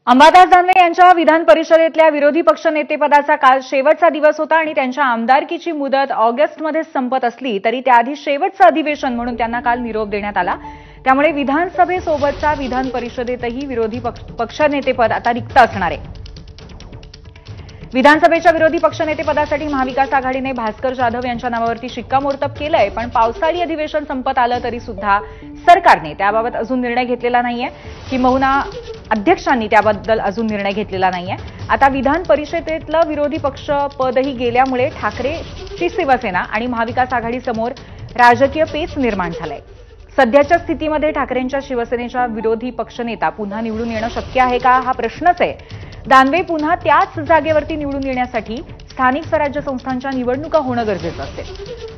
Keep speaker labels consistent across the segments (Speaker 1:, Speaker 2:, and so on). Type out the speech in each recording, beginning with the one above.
Speaker 1: अंबादास दानवे यांच्या विधान परिषदेतल्या विरोधी पक्षनेतेपदाचा काल शेवटचा दिवस होता आणि त्यांच्या आमदारकीची मुदत ऑगस्टमध्ये संपत असली तरी त्याआधी शेवटचं अधिवेशन म्हणून त्यांना काल निरोप देण्यात आला। त्यामुळे विधानसभेसोबतच्या विधान परिषदेतही विरोधी पक्षनेतेपद आता रिक्त असणार आहे। विधानसभेच्या विरोधी पक्षनेतेपदासाठी महाविकास आघाडीने भास्कर जाधव यांच्या नावावरती शिक्कामोर्तब केलंय, पण पावसाळी अधिवेशन संपत आलं तरी सुद्धा सरकारने त्याबाबत अजून निर्णय घेतलेला नाहीये, किंबहुना अध्यक्षांनी त्याबद्दल अजून निर्णय घेतलेला नाहीये। आता विधान परिषदेतलं विरोधी पक्ष पदही गेल्यामुळे ठाकरेची शिवसेना आणि महाविकास आघाडीसमोर राजकीय पेच निर्माण झालाय। सध्याच्या स्थितीमध्ये ठाकरेंच्या शिवसेनेच्या विरोधी पक्षनेता पुन्हा निवडून येणं शक्य आहे का हा प्रश्नच आहे। दानवे पुन्हा त्याच जागेवरती निवडून येण्यासाठी स्थानिक स्वराज्य संस्थांच्या निवडणुका होणं गरजेचं असते।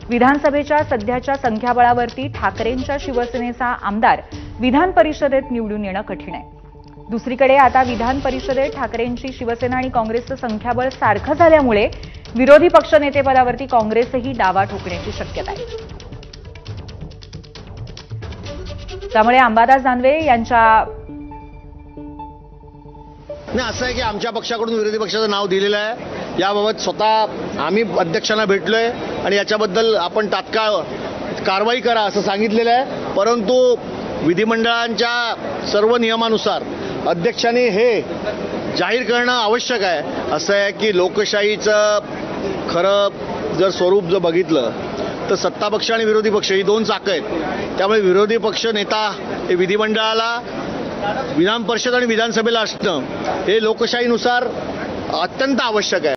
Speaker 1: विधानसभेच्या सध्याच्या संख्याबळावरती ठाकरेंच्या शिवसेनेचा आमदार विधान परिषदेत निवडून येणं कठीण आहे। दुसरीकडे आता विधान परिषदेत ठाकरेंची शिवसेना आणि काँग्रेसचं संख्याबळ सारखं झाल्यामुळे विरोधी पक्षनेतेपदावरती काँग्रेसही डावा ठोकण्याची शक्यता आहे। त्यामुळे अंबादास दानवे यांच्या
Speaker 2: नाही, असं आहे की आमच्या पक्षाकडून विरोधी पक्षाचं नाव दिलेलं आहे। याबाबत स्वतः आम्ही अध्यक्षांना भेटलोय आणि याच्याबद्दल आपण तात्काळ कारवाई करा असं सांगितलेलं आहे। परंतु विधिमंडळांच्या सर्व नियमानुसार अध्यक्षांनी हे जाहीर करणं आवश्यक आहे। असं आहे की लोकशाहीचं खरं जर स्वरूप जर बघितलं तर सत्ता पक्ष आणि विरोधी पक्ष ही दोन चाकं आहेत। त्यामुळे विरोधी पक्ष नेता हे विधिमंडळाला, विधान परिषद आणि विधानसभेला असणं हे लोकशाहीनुसार अत्यंत आवश्यक आहे।